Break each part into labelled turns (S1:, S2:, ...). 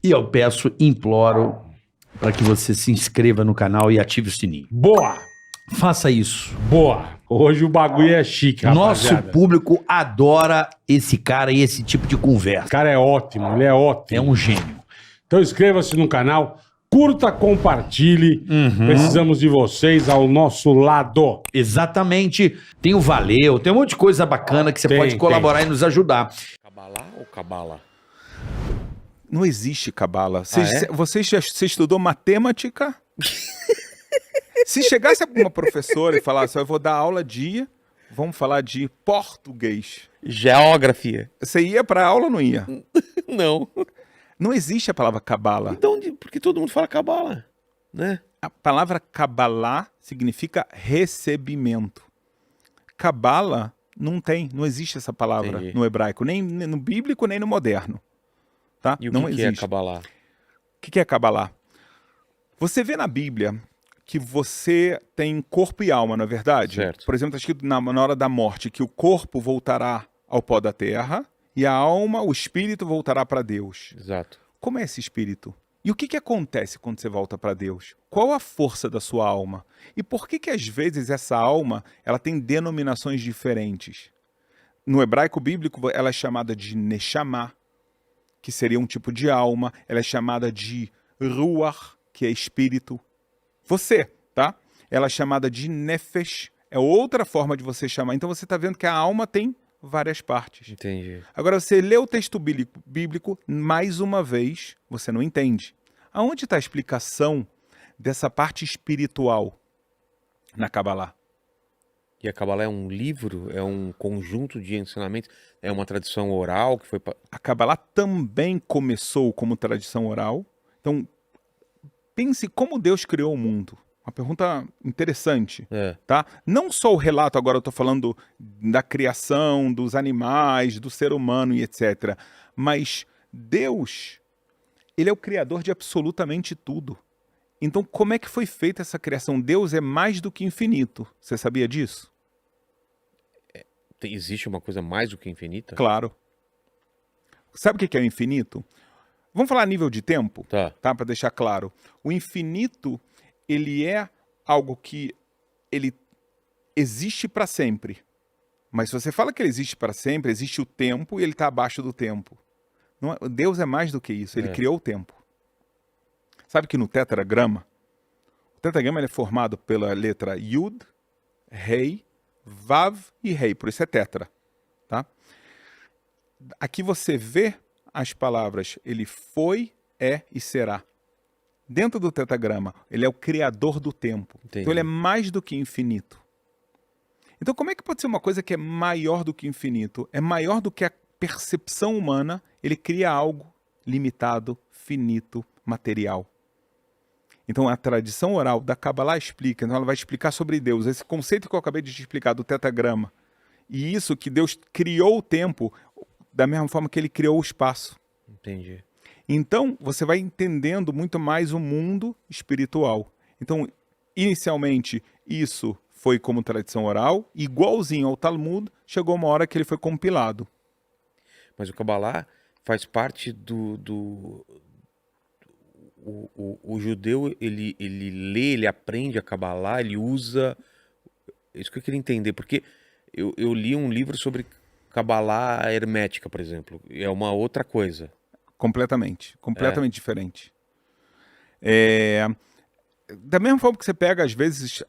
S1: E eu peço, imploro, para que você se inscreva no canal e ative o sininho.
S2: Boa!
S1: Faça isso.
S2: Boa! Hoje o bagulho é chique,
S1: Nosso
S2: rapaziada.
S1: público adora esse cara e esse tipo de
S2: O
S1: conversa.
S2: cara é ótimo, ele é ótimo.
S1: É um gênio.
S2: Então inscreva-se no canal, curta, compartilhe. Precisamos de vocês ao nosso lado.
S1: Exatamente. Tem o Valeu, tem um monte de coisa bacana que você
S2: Tem,
S1: pode colaborar e nos ajudar.
S3: Cabalá ou cabala?
S4: Não existe cabala.
S3: é?
S4: Você estudou matemática? Se chegasse uma professora e falasse, eu vou dar aula de, vamos falar de português.
S3: Geografia.
S4: Você ia pra aula ou não ia?
S3: Não.
S4: Não existe a palavra cabala.
S3: Então, porque todo mundo fala cabala, né?
S4: A palavra cabalá significa recebimento. Cabala não existe essa palavra
S3: Entendi.
S4: no hebraico, nem no bíblico, nem no moderno. Tá?
S3: E o
S4: não
S3: que
S4: existe.
S3: é cabalá?
S4: O que é cabalá? Você vê na Bíblia que você tem corpo e alma, não é verdade?
S3: Certo.
S4: Por exemplo, está escrito na hora da morte que o corpo voltará ao pó da terra e a alma, o espírito, voltará para Deus.
S3: Exato.
S4: Como é esse espírito? E o que acontece quando você volta para Deus? Qual a força da sua alma? E por que às vezes essa alma ela tem denominações diferentes? No hebraico bíblico, ela é chamada de Neshama, que seria um tipo de alma. Ela é chamada de Ruach, que é espírito. Você, tá? Ela é chamada de Nefesh, é outra forma de você chamar. Então você está vendo que a alma tem várias partes.
S3: Entendi.
S4: Agora você lê o texto bíblico, mais uma vez, você não entende. Aonde está a explicação dessa parte espiritual na Kabbalah?
S3: E a cabalá é um livro? É um conjunto de ensinamentos? É uma tradição oral que foi...
S4: A Kabbalah também começou como tradição oral. Então, pense como Deus criou o mundo. Uma pergunta interessante, tá? Não só o relato, agora eu estou falando da criação, dos animais, do ser humano e etc. Mas Deus, ele é o criador de absolutamente tudo. Então, como é que foi feita essa criação? Deus é mais do que infinito. Você sabia disso?
S3: Existe uma coisa mais do que infinita?
S4: Claro. Sabe o que é o infinito? Vamos falar a nível de tempo?
S3: Tá.
S4: Para deixar claro. O infinito, ele é algo que ele existe para sempre. Mas se você fala que ele existe para sempre, existe o tempo e ele está abaixo do tempo. Não é, Deus é mais do que isso, ele criou o tempo. Sabe que no tetragrama, o tetragrama ele é formado pela letra Yud, Rei, Vav e Rei, por isso é tetra. Tá? Aqui você vê as palavras, ele foi, é e será. Dentro do tetragrama, ele é o criador do tempo.
S3: Entendi.
S4: Então ele é mais do que infinito. Então como é que pode ser uma coisa que é maior do que infinito? É maior do que a percepção humana, ele cria algo limitado, finito, material. Então a tradição oral da Kabbalah explica, então ela vai explicar sobre Deus, esse conceito que eu acabei de te explicar do tetragrama. E isso que Deus criou o tempo da mesma forma que ele criou o espaço.
S3: Entendi.
S4: Então, você vai entendendo muito mais o mundo espiritual. Então, inicialmente, isso foi como tradição oral, igualzinho ao Talmud, chegou uma hora que ele foi compilado.
S3: Mas o cabalá faz parte o judeu, ele lê, ele aprende a cabalá, ele usa... Isso que eu queria entender, porque eu li um livro sobre cabalá hermética, por exemplo. É uma outra coisa.
S4: Completamente diferente. Da mesma forma que você pega, às vezes,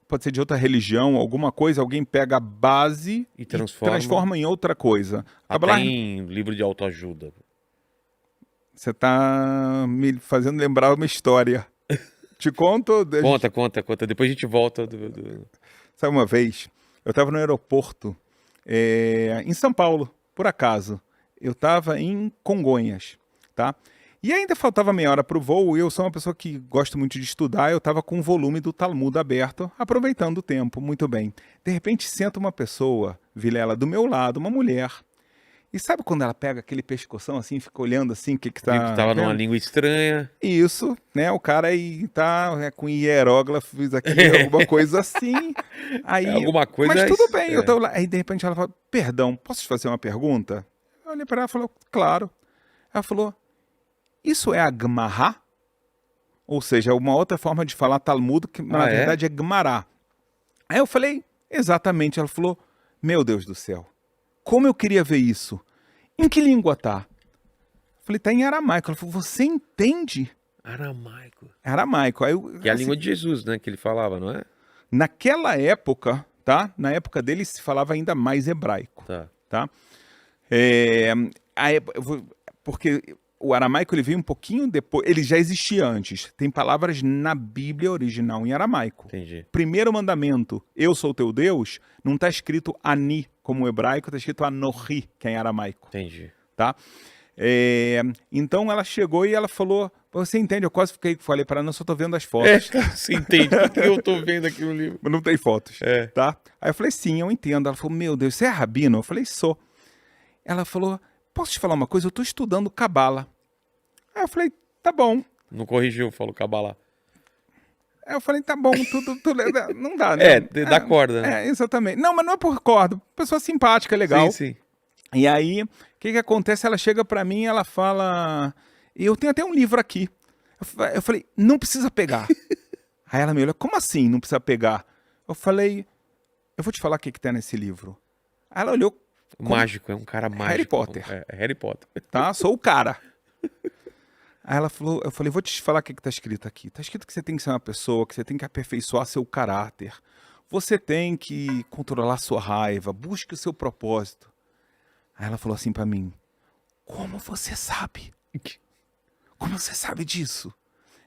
S4: pode ser de outra religião, alguma coisa, alguém pega a base
S3: E transforma
S4: em outra coisa.
S3: Até em livro de autoajuda.
S4: Você está me fazendo lembrar uma história. Te conto?
S3: Conta. Depois a gente volta.
S4: Sabe, uma vez, eu estava no aeroporto em São Paulo, por acaso. Eu estava em Congonhas, tá? E ainda faltava meia hora para o voo, e eu sou uma pessoa que gosta muito de estudar, eu estava com o volume do Talmud aberto, aproveitando o tempo, muito bem. De repente, senta uma pessoa, Vilela, do meu lado, uma mulher, e sabe quando ela pega aquele pescoção assim, fica olhando assim, o que tá...
S3: Viu que tava numa língua estranha.
S4: Isso, né? O cara aí tá com hieróglifos aqui, alguma coisa assim. Aí,
S3: alguma coisa...
S4: Mas tudo bem, eu tô lá. Aí de repente ela fala, perdão, posso te fazer uma pergunta? Eu olhei para ela e falei, claro. Ela falou, isso é a Gemara? Ou seja, uma outra forma de falar Talmud, que na verdade é Gemara. Aí eu falei, exatamente. Ela falou, meu Deus do céu, como eu queria ver isso. Em que língua tá? Eu falei, tá em aramaico. Ela falou, você entende?
S3: Aramaico.
S4: Aramaico. Aí
S3: Que é a língua de Jesus, né? Que ele falava, não é?
S4: Naquela época, tá? Na época dele se falava ainda mais hebraico.
S3: Tá.
S4: Tá? Porque o aramaico ele veio um pouquinho depois, ele já existia antes. Tem palavras na Bíblia original em aramaico.
S3: Entendi.
S4: Primeiro mandamento, eu sou teu Deus, não está escrito Ani como hebraico, está escrito Anohi, que é em aramaico.
S3: Entendi.
S4: Tá? Então ela chegou e ela falou, você entende? Eu quase falei para ela, não, só tô vendo as fotos.
S3: Você entende o que eu tô vendo aqui no livro.
S4: Mas não tem fotos,
S3: É.
S4: tá? Aí eu falei, sim, eu entendo. Ela falou, meu Deus, você é rabino? Eu falei, sou. Ela falou, posso te falar uma coisa? Eu tô estudando Cabala. Aí eu falei, tá bom.
S3: Não corrigiu, falou Kabbalah.
S4: Aí eu falei, tá bom, não dá, né?
S3: Dá corda, né?
S4: Exatamente. Não, mas não é por corda. Pessoa simpática, legal.
S3: Sim.
S4: E aí, o que acontece? Ela chega pra mim e ela fala, eu tenho até um livro aqui. Eu falei, não precisa pegar. Aí ela me olhou, como assim não precisa pegar? Eu falei, eu vou te falar o que tem nesse livro. Aí ela olhou,
S3: Mágico, é um cara mágico.
S4: Harry Potter.
S3: É Harry Potter.
S4: tá? Sou o cara. Aí ela falou, eu falei, vou te falar o que tá escrito aqui. Tá escrito que você tem que ser uma pessoa, que você tem que aperfeiçoar seu caráter. Você tem que controlar sua raiva, busque o seu propósito. Aí ela falou assim pra mim, como você sabe? Como você sabe disso?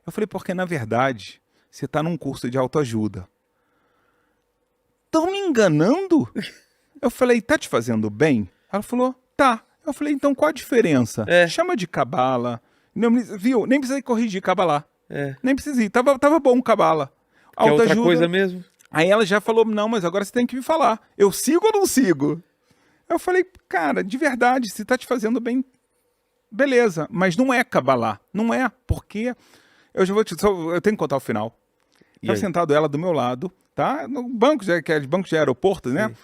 S4: Eu falei, porque na verdade, você tá num curso de autoajuda. Tão me enganando? Eu falei, tá te fazendo bem? Ela falou, tá. Eu falei, então qual a diferença? Chama de Cabala. Não, viu? Nem precisa corrigir Kabbalah. Nem precisa ir. Tava bom Kabbalah.
S3: Que é outra coisa mesmo.
S4: Aí ela já falou, não, mas agora você tem que me falar. Eu sigo ou não sigo? Eu falei, cara, de verdade, se tá te fazendo bem, beleza. Mas não é Kabbalah. Não é, porque... Eu tenho que contar o final. Tava sentado ela do meu lado, tá? No banco, que é de banco de aeroporto, né? Sim.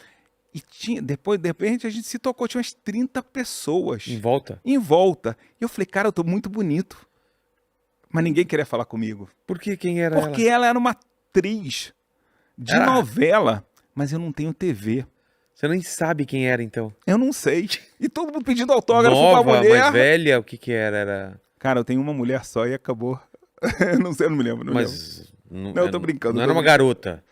S4: E tinha, depois, de repente, a gente se tocou, tinha umas 30 pessoas.
S3: Em volta?
S4: Em volta. E eu falei, cara, eu tô muito bonito. Mas ninguém queria falar comigo.
S3: Por que? Quem era ela?
S4: Porque ela era uma atriz de novela, mas eu não tenho TV.
S3: Você nem sabe quem era, então?
S4: Eu não sei. E todo mundo pedindo autógrafo pra
S3: Nova,
S4: mulher.
S3: mais velha, o que era?
S4: Cara, eu tenho uma mulher só e acabou. Não sei, eu não me lembro.
S3: Mas...
S4: Não, eu tô brincando.
S3: Não era uma garota?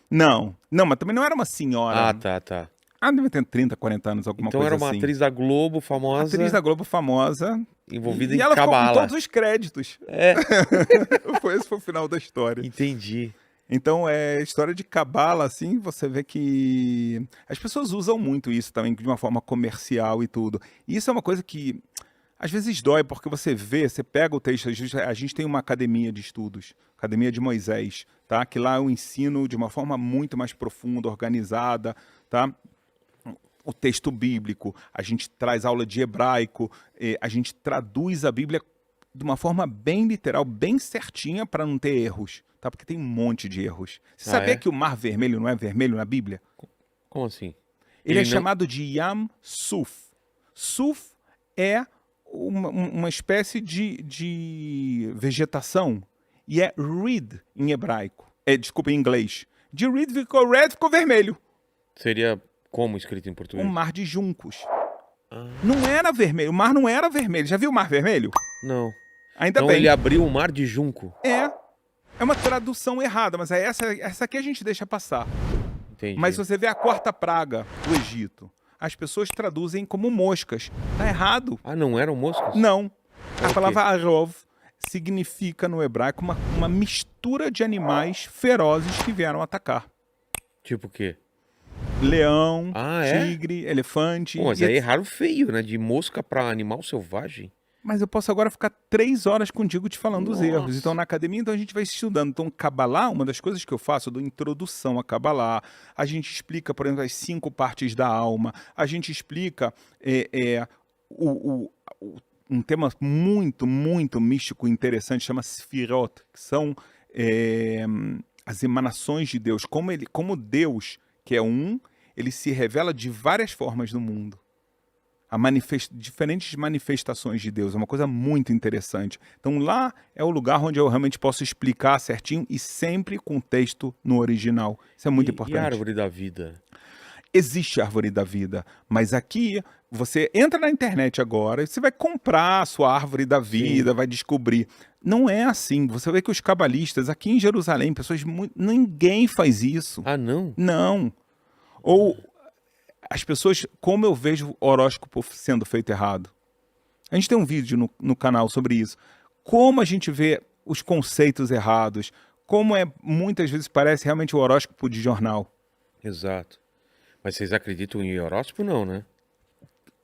S4: Não, mas também não era uma senhora.
S3: Ah, tá.
S4: Deve ter 30, 40 anos, alguma
S3: então
S4: coisa assim.
S3: Então era uma atriz da Globo famosa.
S4: Atriz da Globo famosa.
S3: Envolvida em
S4: Kabbalah. E ela ficou com todos os créditos. Esse foi o final da história.
S3: Entendi.
S4: Então, história de Kabbalah, assim, você vê que as pessoas usam muito isso também de uma forma comercial e tudo. E isso é uma coisa que às vezes dói, porque você pega o texto, a gente tem uma academia de estudos, Academia de Moisés, tá? Que lá eu ensino de uma forma muito mais profunda, organizada, tá? O texto bíblico, a gente traz aula de hebraico, a gente traduz a Bíblia de uma forma bem literal, bem certinha para não ter erros, tá? Porque tem um monte de erros. Você sabia que o Mar Vermelho não é vermelho na Bíblia?
S3: Como assim?
S4: Ele é chamado de Yam Suf. Suf é uma espécie de vegetação e é reed em hebraico. Desculpa, em inglês. De reed ficou red, ficou vermelho.
S3: Seria como escrito em português?
S4: Um mar de juncos. Não era vermelho. O mar não era vermelho. Já viu o mar vermelho?
S3: Não.
S4: Ainda
S3: então
S4: bem.
S3: Ele abriu o mar de junco.
S4: É uma tradução errada, mas essa aqui a gente deixa passar.
S3: Entendi.
S4: Mas você vê a quarta praga do Egito. As pessoas traduzem como moscas. Tá errado.
S3: Ah, não eram moscas?
S4: Não. A palavra arov significa no hebraico uma mistura de animais ferozes que vieram atacar.
S3: Tipo o quê?
S4: Leão, tigre, elefante.
S3: Pô, mas aí é raro feio, né? De mosca pra animal selvagem.
S4: Mas eu posso agora ficar 3 horas contigo te falando dos erros. Então, na academia, a gente vai estudando. Então, Kabbalah, uma das coisas que eu faço, eu dou introdução a Kabbalah. A gente explica, por exemplo, as 5 partes da alma. A gente explica um tema muito, muito místico e interessante, chama Sfirot, que são as emanações de Deus. Como Deus, que é ele se revela de várias formas no mundo. diferentes manifestações de Deus. É uma coisa muito interessante. Então lá é o lugar onde eu realmente posso explicar certinho e sempre com o texto no original. Isso é muito
S3: E
S4: importante.
S3: a árvore da vida?
S4: Existe a árvore da vida, mas aqui você entra na internet agora e você vai comprar a sua árvore da vida, vai descobrir. Não é assim. Você vê que os cabalistas aqui em Jerusalém, ninguém faz isso.
S3: Ah, não?
S4: Não. Ou as pessoas, como eu vejo horóscopo sendo feito errado. A gente tem um vídeo no canal sobre isso. Como a gente vê os conceitos errados, como muitas vezes parece realmente o horóscopo de jornal.
S3: Exato. Mas vocês acreditam em horóscopo, não, né?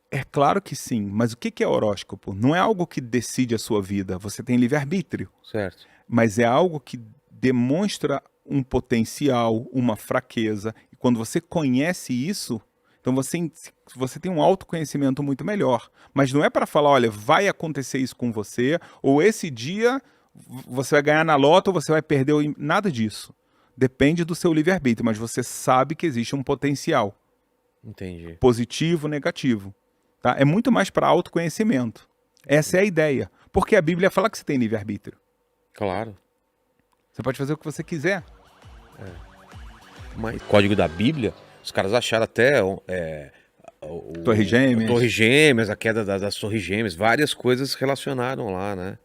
S4: É claro que sim, mas o que é horóscopo? Não é algo que decide a sua vida, você tem livre-arbítrio,
S3: Certo.
S4: mas é algo que demonstra um potencial, uma fraqueza, e quando você conhece isso, então você tem um autoconhecimento muito melhor. Mas não é para falar, olha, vai acontecer isso com você, ou esse dia você vai ganhar na loto ou você vai perder, nada disso. Depende do seu livre-arbítrio, mas você sabe que existe um potencial.
S3: Entendi.
S4: Positivo, negativo. Tá? É muito mais para autoconhecimento. Essa é a ideia. Porque a Bíblia fala que você tem livre-arbítrio.
S3: Claro.
S4: Você pode fazer o que você quiser.
S3: Mas código da Bíblia, os caras acharam até
S4: Torre Gêmeas.
S3: Torre Gêmeas, a queda das Torres Gêmeas, várias coisas relacionaram lá, né?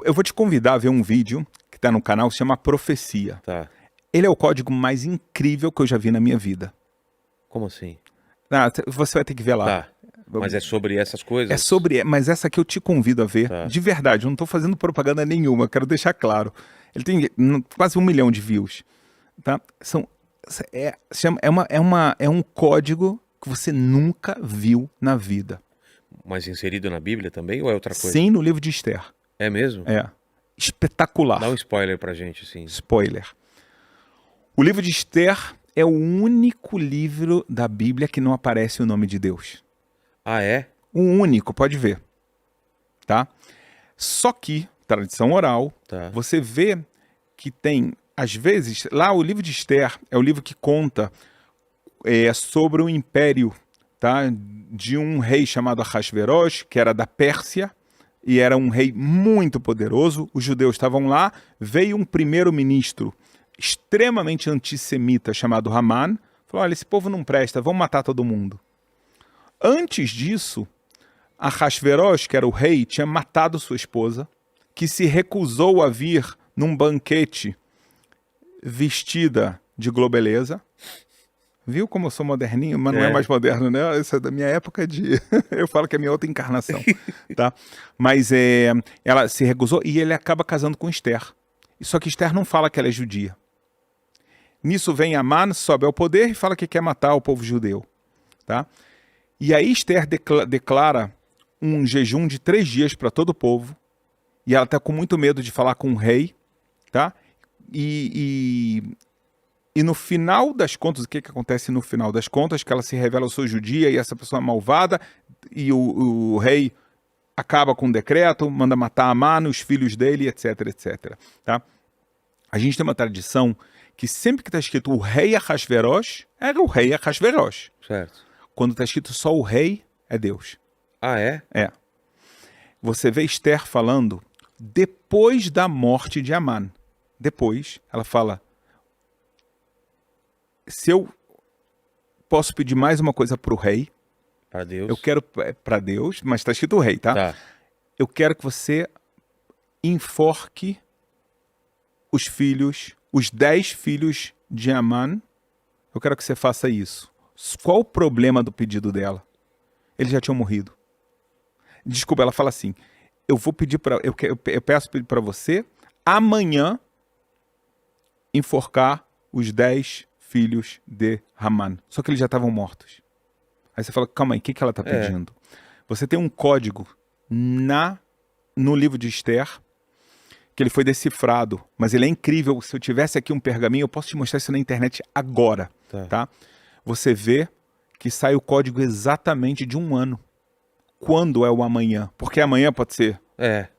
S4: Eu vou te convidar a ver um vídeo que está no canal que se chama Profecia.
S3: Tá.
S4: Ele é o código mais incrível que eu já vi na minha vida.
S3: Como assim?
S4: Você vai ter que ver lá.
S3: Tá. Mas é sobre essas coisas?
S4: É sobre, mas essa aqui eu te convido a ver,
S3: Tá.
S4: de verdade, eu não estou fazendo propaganda nenhuma, eu quero deixar claro. Ele tem quase 1 milhão de views. Tá? É um código que você nunca viu na vida.
S3: Mas inserido na Bíblia também ou é outra coisa?
S4: Sim, no livro de Esther.
S3: É mesmo?
S4: É. Espetacular.
S3: Dá um spoiler pra gente, assim.
S4: Spoiler. O livro de Esther é o único livro da Bíblia que não aparece o nome de Deus.
S3: Ah, é?
S4: O único, pode ver. Tá? Só que, tradição oral,
S3: Tá.
S4: você vê que tem, às vezes, lá o livro de Esther é o livro que conta sobre o império, tá? De um rei chamado Ahasverosh, que era da Pérsia, e era um rei muito poderoso. Os judeus estavam lá, veio um primeiro-ministro extremamente antissemita chamado Haman, falou, olha, esse povo não presta, vamos matar todo mundo. Antes disso, Ahasverosh, que era o rei, tinha matado sua esposa, que se recusou a vir num banquete vestida de globeleza. Viu como eu sou moderninho? Mas não é mais moderno, né? Isso é da minha época de... Eu falo que é minha outra encarnação. Tá? Mas ela se recusou e ele acaba casando com Esther. Só que Esther não fala que ela é judia. Nisso vem Haman, sobe ao poder e fala que quer matar o povo judeu. Tá? E aí Esther declara um jejum de 3 dias para todo o povo. E ela está com muito medo de falar com o rei. Tá? E no final das contas, o que acontece no final das contas? Que ela se revela, eu sou judia e essa pessoa é malvada. E o rei acaba com um decreto, manda matar Haman, os filhos dele, etc, etc. Tá? A gente tem uma tradição que sempre que está escrito o rei Ahasverosh, era o rei Ahasverosh.
S3: Certo.
S4: Quando está escrito só o rei, é Deus.
S3: Ah, é?
S4: É. Você vê Esther falando depois da morte de Haman. Depois, ela fala, se eu posso pedir mais uma coisa para o rei,
S3: Para Deus.
S4: eu quero para Deus, mas está escrito o rei, tá?
S3: Tá.
S4: Eu quero que você enforque os filhos, os 10 filhos de Haman. Eu quero que você faça isso. Qual o problema do pedido dela? Eles já tinham morrido. Desculpa, ela fala assim, eu vou pedir para, eu peço para você amanhã enforcar os 10 filhos de Haman. Só que eles já estavam mortos. Aí você fala, calma aí, o que ela está pedindo? Você tem um código no livro de Esther, que ele foi decifrado, mas ele é incrível. Se eu tivesse aqui um pergaminho, eu posso te mostrar isso na internet agora. Tá? Você vê que sai o código exatamente de 1 ano. Quando é o amanhã? Porque amanhã pode ser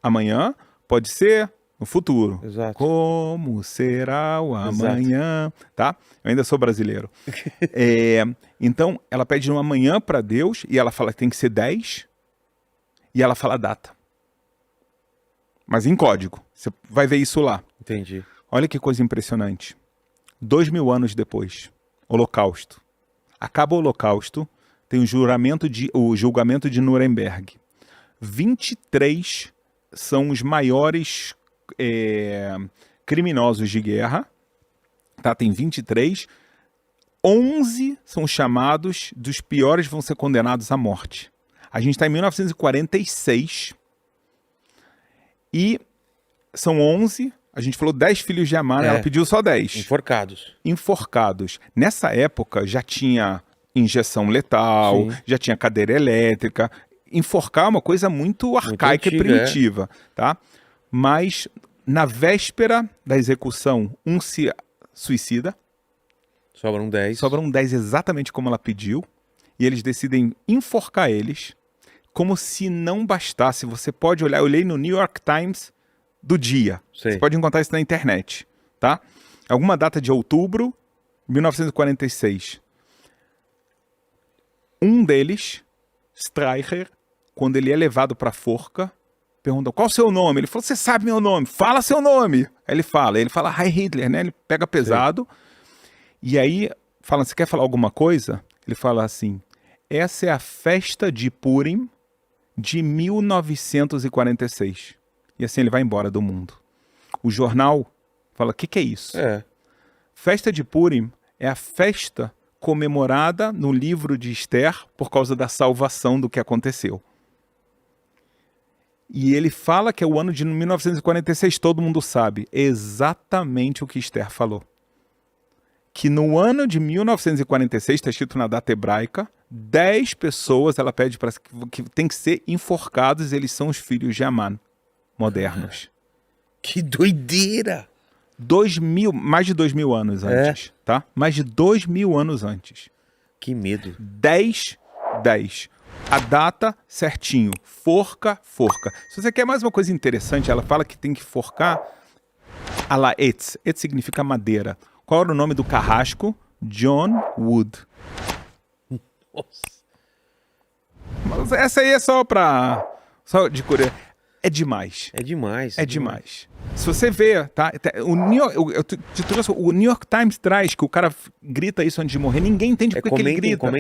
S4: amanhã, pode ser no futuro.
S3: Exato.
S4: Como será o amanhã, tá? Eu ainda sou brasileiro. Então, ela pede um amanhã para Deus e ela fala que tem que ser 10 e ela fala a data. Mas em código. Você vai ver isso lá.
S3: Entendi.
S4: Olha que coisa impressionante. 2000 anos depois, Holocausto. Acaba o Holocausto, tem o julgamento de Nuremberg. 23 são os maiores criminosos de guerra. Tá? Tem 23. 11 são chamados, dos piores vão ser condenados à morte. A gente está em 1946 e são 11. A gente falou 10 filhos de Amã, ela pediu só 10. Enforcados. Nessa época já tinha injeção letal, já tinha cadeira elétrica. Enforcar é uma coisa muito arcaica e primitiva, tá? Mas na véspera da execução, um se suicida.
S3: Sobram 10.
S4: Sobram 10 exatamente como ela pediu. E eles decidem enforcar eles. Como se não bastasse. Você pode olhar, eu olhei no New York Times do dia. Você pode encontrar isso na internet, tá? Alguma data de outubro, 1946. Um deles, Streicher, quando ele é levado para a forca, pergunta, qual o seu nome? Ele falou, você sabe meu nome, fala seu nome. Aí ele fala Heil Hitler, né? Ele pega pesado. E aí, fala, você quer falar alguma coisa? Ele fala assim, essa é a festa de Purim de 1946. E assim ele vai embora do mundo. O jornal fala, o que é isso? Festa de Purim é a festa comemorada no livro de Esther por causa da salvação do que aconteceu. E ele fala que é o ano de 1946, todo mundo sabe exatamente o que Esther falou. Que no ano de 1946, está escrito na data hebraica, 10 pessoas, ela pede para que tem que ser enforcados, eles são os filhos de Amã. Modernos.
S3: Que doideira!
S4: Mais de 2000 anos antes, tá? Mais de 2000 anos antes.
S3: Que medo.
S4: 10. A data certinho. Forca. Se você quer mais uma coisa interessante, ela fala que tem que forcar a la Etz. Etz significa madeira. Qual era o nome do carrasco? John Wood.
S3: Nossa.
S4: Mas essa aí é só de curiosidade. É demais. Se você vê, tá? Eu te trouxe, o New York Times traz que o cara grita isso antes de morrer. Ninguém entende porque ele grita.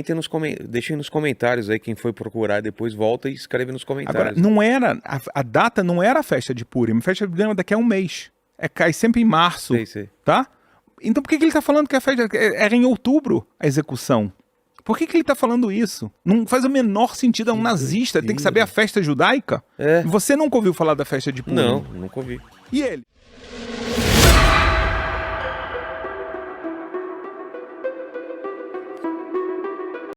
S3: Deixem nos comentários aí quem foi procurar, depois volta e escreve nos comentários.
S4: Agora, não era, a data não era a festa de Purim. A festa de Purim é daqui a um mês. Cai sempre em março, tá? Então por que ele tá falando que a festa era em outubro, a execução? Por que ele está falando isso? Não faz o menor sentido, é um nazista, tem que saber a festa judaica. Você nunca ouviu falar da festa de Purim?
S3: Não, nunca ouvi.
S4: E ele?